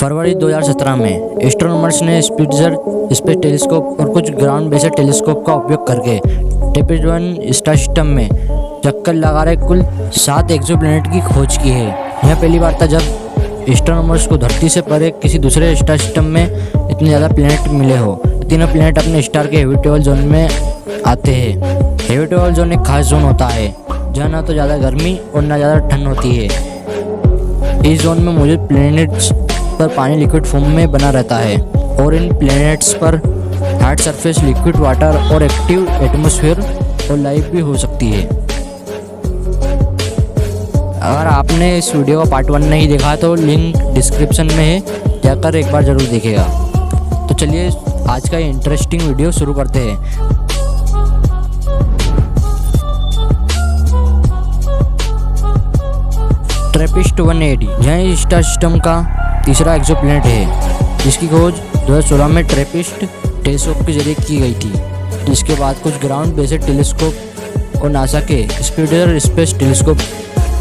फरवरी 2017 में एस्ट्रोनॉमर्स ने स्पिट्ज़र space telescope और कुछ ग्राउंड बेस्ड टेलीस्कोप का उपयोग करके TRAPPIST-1 स्टार सिस्टम में चक्कर लगा रहे कुल 7 एक्सोप्लैनेट की खोज की है। यह पहली बार था जब एस्ट्रोनॉमर्स को धरती से परे किसी दूसरे स्टार सिस्टम में इतने ज़्यादा प्लैनेट मिले हो। तीनों प्लैनेट अपने स्टार के हैबिटेबल जोन में आते हैं। हैबिटेबल जोन एक खास जोन होता है जहाँ ना तो ज़्यादा गर्मी और ना ज़्यादा ठंड होती है। इस जोन में मौजूद प्लैनेट्स पर पानी लिक्विड फॉर्म में बना रहता है और इन प्लैनेट्स पर हार्ड सरफेस, लिक्विड वाटर और एक्टिव एटमॉस्फेयर और लाइफ भी हो सकती है। अगर आपने इस वीडियो का पार्ट 1 नहीं देखा तो लिंक डिस्क्रिप्शन में है, जाकर एक बार ज़रूर देखेगा। तो चलिए आज का ये इंटरेस्टिंग वीडियो शुरू करते हैं। TRAPPIST-1A यह स्टार सिस्टम का तीसरा एक्सोप्लैनेट है जिसकी खोज 2016 में ट्रैपिस्ट टेलीस्कोप के जरिए की गई थी। जिसके बाद कुछ ग्राउंड बेस्ड टेलीस्कोप और नासा के स्पिट्ज़र स्पेस टेलीस्कोप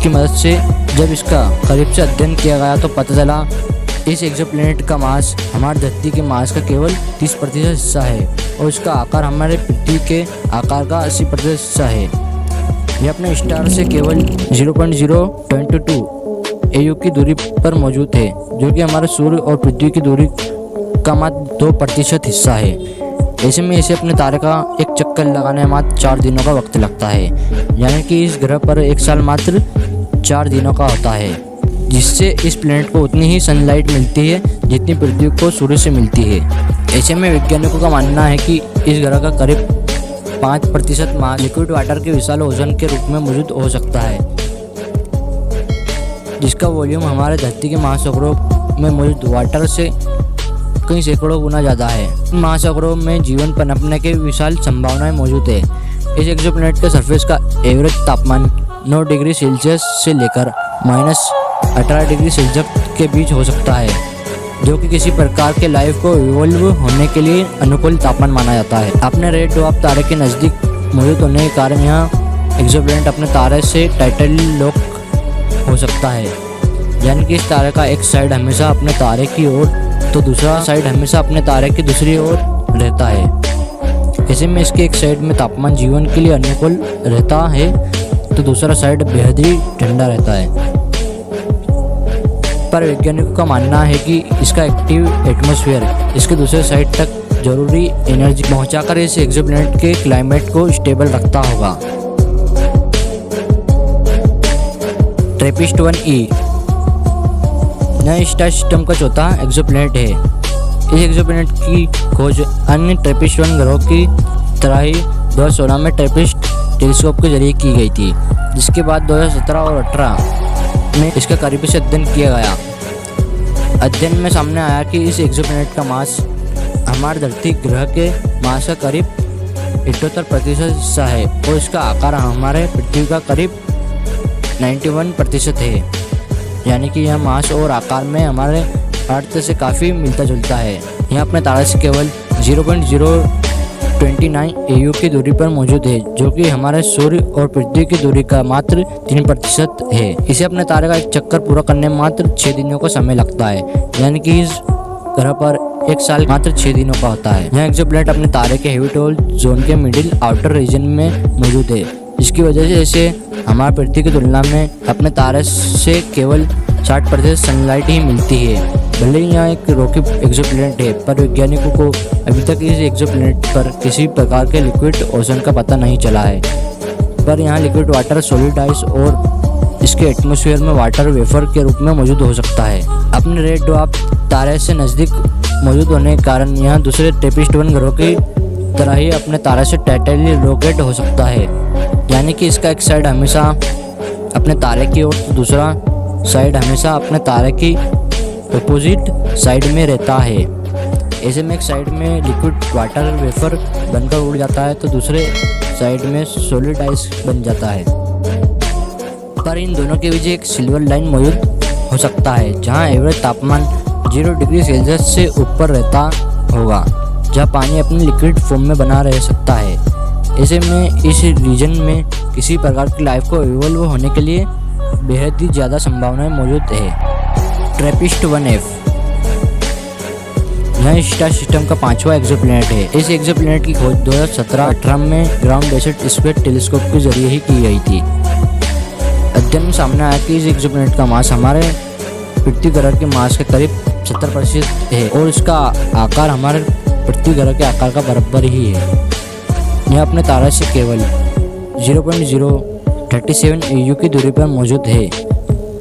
की मदद से जब इसका करीब से अध्ययन किया गया तो पता चला इस एक्सोप्लैनेट का मास हमारी धरती के मास का केवल 30% हिस्सा है और इसका आकार हमारे पृथ्वी के आकार का 80% हिस्सा है। यह अपने स्टार से केवल 0.022 AU की दूरी पर मौजूद है, जो कि हमारे सूर्य और पृथ्वी की दूरी का मात्र 2% हिस्सा है। ऐसे में इसे अपने तारे का एक चक्कर लगाने में मात्र 4 दिनों का वक्त लगता है, यानी कि इस ग्रह पर एक साल मात्र 4 दिनों का होता है, जिससे इस प्लैनेट को उतनी ही सनलाइट मिलती है जितनी पृथ्वी को सूर्य से मिलती है। ऐसे में वैज्ञानिकों का मानना है कि इस ग्रह का करीब 5% मास लिक्विड वाटर के विशाल ओजन के रूप में मौजूद हो सकता है, जिसका वॉल्यूम हमारे धरती के महासागरों में मौजूद वाटर से कई सैकड़ों गुना ज़्यादा है। इन महासागरों में जीवन पनपने के विशाल संभावनाएं मौजूद है। इस एक्सोप्लैनेट के सरफेस का एवरेज तापमान 9 डिग्री सेल्सियस से लेकर -18 डिग्री सेल्सियस के बीच हो सकता है, जो कि किसी प्रकार के लाइफ को इवॉल्व होने के लिए अनुकूल तापमान माना जाता है। अपने रेड ड्वार्फ तारे के नज़दीक मौजूद होने के कारण यह एक्सोप्लैनेट अपने तारे से टाइटली लॉक हो सकता है, यानी कि इस तारे का एक साइड हमेशा अपने तारे की ओर तो दूसरा साइड हमेशा अपने तारे की दूसरी ओर रहता है। ऐसे में इसके एक साइड में तापमान जीवन के लिए अनुकूल रहता है तो दूसरा साइड बेहद ही ठंडा रहता है। पर वैज्ञानिकों का मानना है कि इसका एक्टिव एटमॉस्फेयर इसके दूसरे साइड तक जरूरी एनर्जी पहुंचाकर इस एक्सोप्लैनेट के क्लाइमेट को स्टेबल रखता होगा। TRAPPIST-1E नए स्टार सिस्टम का चौथा एक्सोप्लैनेट है। इस एक्सोप्लैनेट की खोज अन्य TRAPPIST-1 ग्रहों की तरह ही 2016 में ट्रैपिस्ट टेलीस्कोप के जरिए की गई थी, जिसके बाद 2017 और 2018 में इसका करीबी से अध्ययन किया गया। अध्ययन में सामने आया कि इस एक्सोप्लैनेट का मास हमारे धरती ग्रह के मास का करीब 78% हिस्सा है और इसका आकार हमारे पृथ्वी का करीब 91% है, यानी कि यह मास और आकार में हमारे अर्थ से काफ़ी मिलता जुलता है। यह अपने तारे से केवल 0.029 AU की दूरी पर मौजूद है, जो कि हमारे सूर्य और पृथ्वी की दूरी का मात्र 3% है। इसे अपने तारे का एक चक्कर पूरा करने में मात्र 6 दिनों का समय लगता है, यानी कि इस ग्रह पर एक साल मात्र 6 दिनों का होता है। यह एक्सोप्लैनेट अपने तारे के हैबिटेबल जोन के मिडिल आउटर रीजन में मौजूद है, जिसकी वजह से इसे हमारी पृथ्वी की तुलना में अपने तारे से केवल 60% सनलाइट ही मिलती है। भले ही यहाँ एक रॉकी एक्सोप्लैनेट है, पर वैज्ञानिकों को अभी तक इस एक्सोप्लैनेट पर किसी प्रकार के लिक्विड ओशन का पता नहीं चला है। पर यहाँ लिक्विड वाटर, सॉलिड आइस और इसके एटमॉस्फेयर में वाटर वेफर के रूप में मौजूद हो सकता है। अपने रेड ड्वार्फ तारे से नज़दीक मौजूद होने के कारण यहाँ दूसरे TRAPPIST-1 ग्रहों की तरह ही अपने तारे से टाइटली लोकेट हो सकता है, यानी कि इसका एक साइड हमेशा अपने तारे की ओर तो दूसरा साइड हमेशा अपने तारे की अपोजिट साइड में रहता है। ऐसे में एक साइड में लिक्विड वाटर वेफर बनकर उड़ जाता है तो दूसरे साइड में सॉलिड आइस बन जाता है। पर इन दोनों के बीच एक सिल्वर लाइन मौजूद हो सकता है, जहां एवरेज तापमान 0 डिग्री सेल्सियस से ऊपर रहता होगा, जहां पानी अपने लिक्विड फॉर्म में बना रह सकता है। ऐसे में इस रीजन में किसी प्रकार की लाइफ को इवॉल्व होने के लिए बेहद ही ज़्यादा संभावनाएं मौजूद है। TRAPPIST-1F यह स्टार सिस्टम का 5वां एक्सोप्लैनेट है। इस एक्सोप्लैनेट की खोज 2017-18 में ग्राउंड बेस्ड स्पेस टेलीस्कोप के जरिए ही की गई थी। अध्ययन में सामने आया कि इस एक्सोप्लैनेट का मास हमारे पृथ्वी ग्रह के मास के करीब 70% है और इसका आकार हमारे पृथ्वी ग्रह के आकार का बराबर ही है। यह अपने तारे से केवल 0.037 AU की दूरी पर मौजूद है।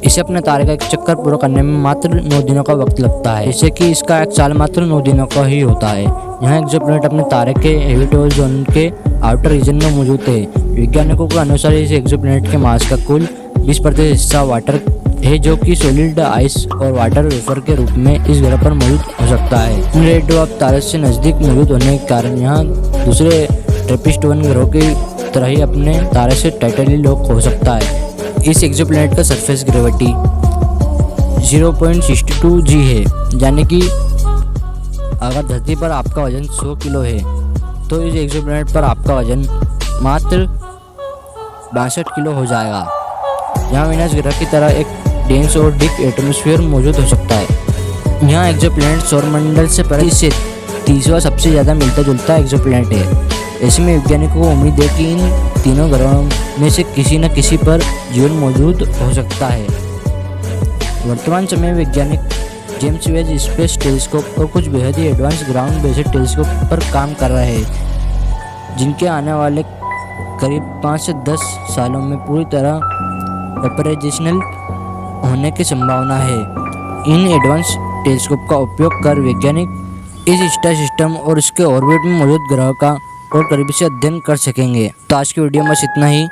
इसे अपने तारे का एक चक्कर पूरा करने में मात्र 9 दिनों का वक्त लगता है, जैसे कि इसका एक साल मात्र 9 दिनों का ही होता है। यह एक्सोप्लैनेट अपने तारे के हैबिटेबल जोन के आउटर रीजन में मौजूद है। वैज्ञानिकों के अनुसार इस एक्सोप्लैनेट के मास का कुल 20% हिस्सा वाटर है, जो कि सॉलिड आइस और वाटर वेपर के रूप में इस ग्रह पर मौजूद हो सकता है। इन रेड ड्वार्फ तारे से नजदीक मौजूद होने के कारण यहाँ दूसरे ट्रैपिस्ट-1 ग्रहों की तरह ही अपने तारे से टाइटली लॉक हो सकता है। इस एक्सोप्लैनेट का सरफेस ग्रेविटी 0.62 G है, यानी कि अगर धरती पर आपका वजन 100 किलो है तो इस एक्सोप्लैनेट पर आपका वजन मात्र 62 किलो हो जाएगा। यहाँ वीनस ग्रह की तरह एक डेंस और डीप एटमॉस्फेयर मौजूद हो सकता है। यहाँ एक्सोप्लैनेट सौरमंडल से पहले से 30वां सबसे ज़्यादा मिलता जुलता एक्सोप्लैनेट है। ऐसे में वैज्ञानिकों को उम्मीद है कि इन तीनों ग्रहों में से किसी न किसी पर जीवन मौजूद हो सकता है। वर्तमान समय वैज्ञानिक जेम्स वेब स्पेस टेलीस्कोप और कुछ बेहद ही एडवांस ग्राउंड बेस्ड टेलीस्कोप पर काम कर रहे हैं, जिनके आने वाले करीब 5 से 10 सालों में पूरी तरह ऑपरेशनल होने की संभावना है। इन एडवांस टेलीस्कोप का उपयोग कर वैज्ञानिक इस स्टार सिस्टम और इसके ऑर्बिट में मौजूद ग्रह का और करीबी से अध्ययन कर सकेंगे। तो आज की वीडियो में बस इतना ही।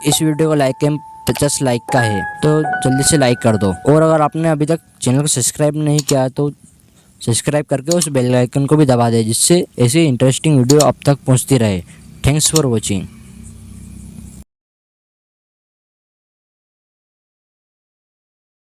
इस वीडियो का लाइक एम 50 लाइक का है, तो जल्दी से लाइक कर दो। और अगर आपने अभी तक चैनल को सब्सक्राइब नहीं किया तो सब्सक्राइब करके उस बेल आइकन को भी दबा दें, जिससे ऐसी इंटरेस्टिंग वीडियो आप तक पहुंचती रहे। Thanks for watching.